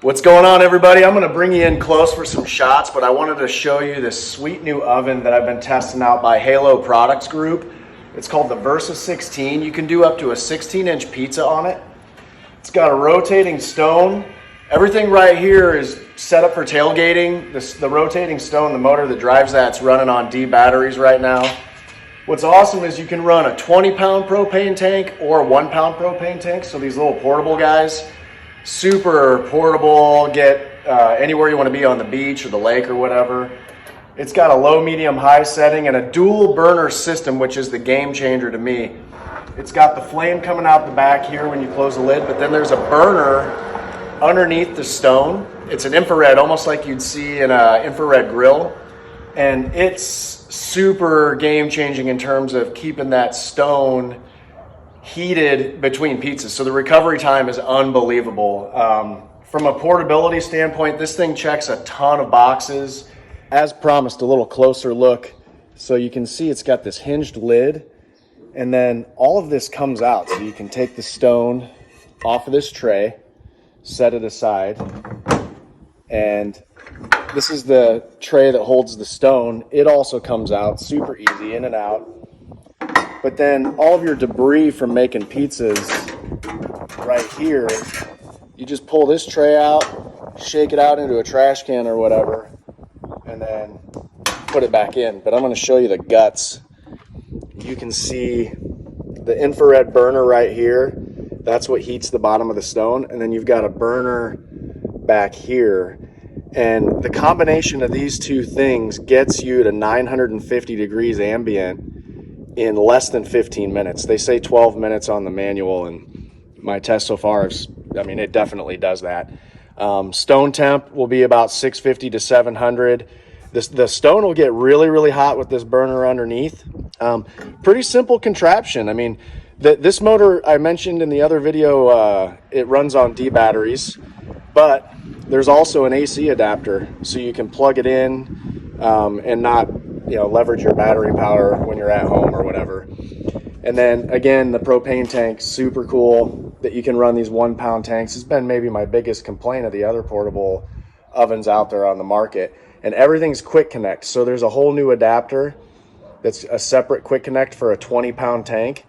What's going on, everybody? I'm going to bring you in close for some shots, but I wanted to show you this sweet new oven that I've been testing out by Halo Products Group. It's called the Versa 16. You can do up to a 16-inch pizza on it. It's got a rotating stone. Everything right here is set up for tailgating. The rotating stone, the motor that drives that's running on D batteries right now. What's awesome is you can run a 20-pound propane tank or a 1-pound propane tank, so these little portable guys. Super portable, get anywhere you want to be on the beach or the lake or whatever. It's got a low, medium, high setting and a dual burner system, which is the game changer to me. It's got the flame coming out the back here when you close the lid, but then there's a burner underneath the stone. It's an infrared, almost like you'd see in an infrared grill. And it's super game changing in terms of keeping that stone heated between pizzas. So the recovery time is unbelievable. From a portability standpoint, this thing checks a ton of boxes. As promised, a little closer look. So you can see it's got this hinged lid, and then all of this comes out. So you can take the stone off of this tray, set it aside, and this is the tray that holds the stone. It also comes out super easy, in and out. But then all of your debris from making pizzas right here, you just pull this tray out, shake it out into a trash can or whatever, and then put it back in. But I'm going to show you the guts. You can see the infrared burner right here. That's what heats the bottom of the stone. And then you've got a burner back here. And the combination of these two things gets you to 950 degrees ambient in less than 15 minutes. They say 12 minutes on the manual, and my test so far is, it definitely does that. Stone temp will be about 650 to 700. The stone will get really, really hot with this burner underneath. Pretty simple contraption. This motor I mentioned in the other video, it runs on D batteries, but there's also an AC adapter, so you can plug it in and not leverage your battery power when you're at home or whatever. And then again, the propane tank, super cool that you can run these 1-pound tanks. It's been maybe my biggest complaint of the other portable ovens out there on the market. And everything's quick connect. So there's a whole new adapter that's a separate quick connect for a 20-pound tank.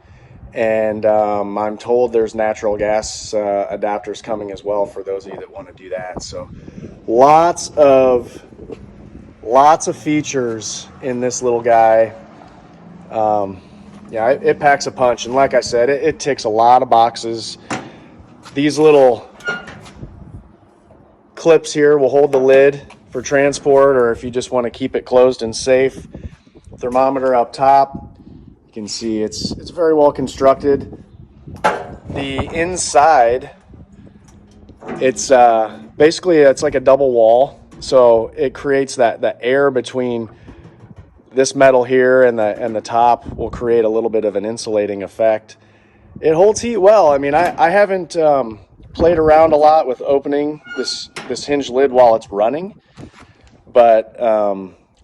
And I'm told there's natural gas adapters coming as well for those of you that want to do that. So lots of features in this little guy. It packs a punch, and like I said, it ticks a lot of boxes. These little clips here will hold the lid for transport, or if you just want to keep it closed and safe. Thermometer up top. You can see it's very well constructed. The inside, it's basically it's like a double wall. So it creates that air between this metal here and the top will create a little bit of an insulating effect. It holds heat well. I haven't played around a lot with opening this hinged lid while it's running, but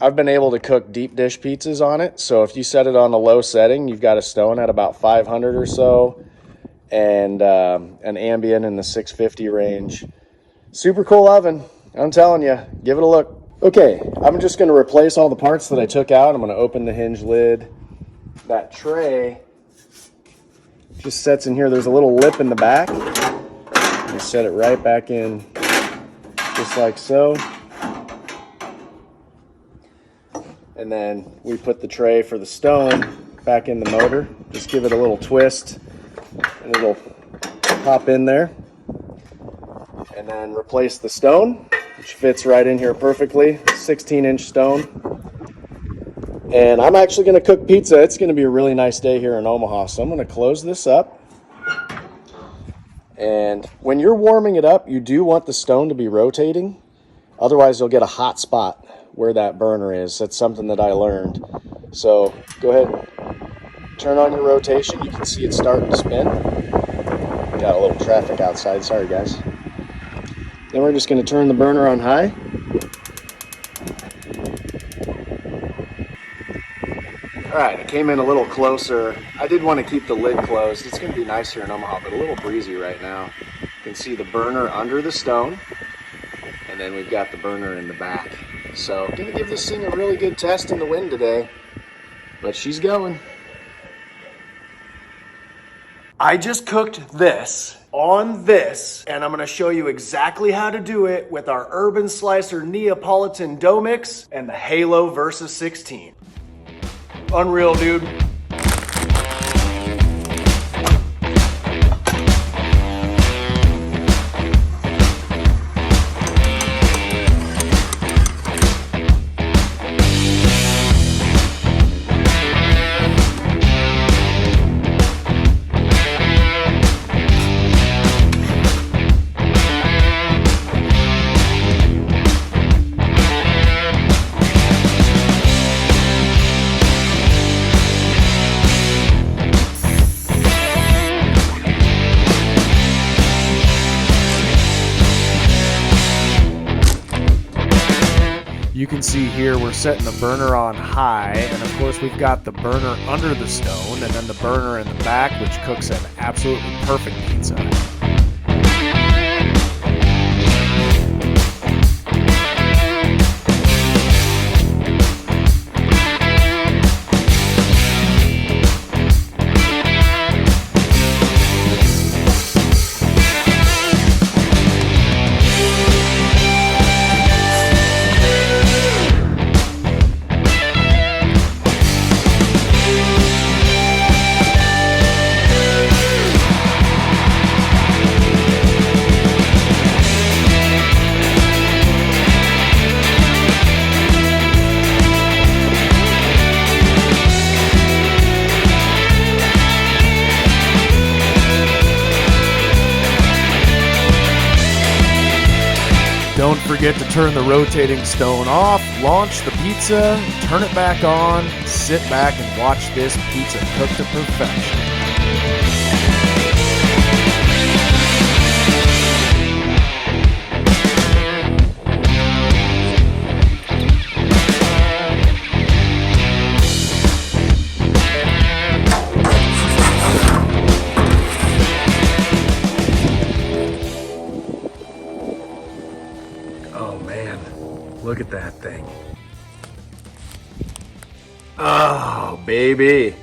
I've been able to cook deep dish pizzas on it. So if you set it on a low setting, you've got a stone at about 500 or so, and an ambient in the 650 range. Super cool oven. I'm telling you, give it a look. Okay, I'm just going to replace all the parts that I took out. I'm going to open the hinge lid. That tray just sets in here. There's a little lip in the back. You set it right back in, just like so. And then we put the tray for the stone back in the motor. Just give it a little twist, and it'll pop in there. And then replace the stone, which fits right in here perfectly, 16-inch stone. And I'm actually going to cook pizza. It's going to be a really nice day here in Omaha, so I'm going to close this up. And when you're warming it up, you do want the stone to be rotating. Otherwise, you'll get a hot spot where that burner is. That's something that I learned. So go ahead, turn on your rotation. You can see it starting to spin. Got a little traffic outside. Sorry, guys. Then we're just going to turn the burner on high. All right, I came in a little closer. I did want to keep the lid closed. It's going to be nice here in Omaha, but a little breezy right now. You can see the burner under the stone. and then we've got the burner in the back. So gonna give this thing a really good test in the wind today, but she's going. I just cooked this on this, and I'm gonna show you exactly how to do it with our Urban Slicer Neapolitan dough mix and the Halo Versa 16. Unreal, dude. You can see here we're setting the burner on high, and of course we've got the burner under the stone and then the burner in the back, which cooks an absolutely perfect pizza. Don't forget to turn the rotating stone off, launch the pizza, turn it back on, sit back and watch this pizza cook to perfection. Oh man, look at that thing. Oh, baby.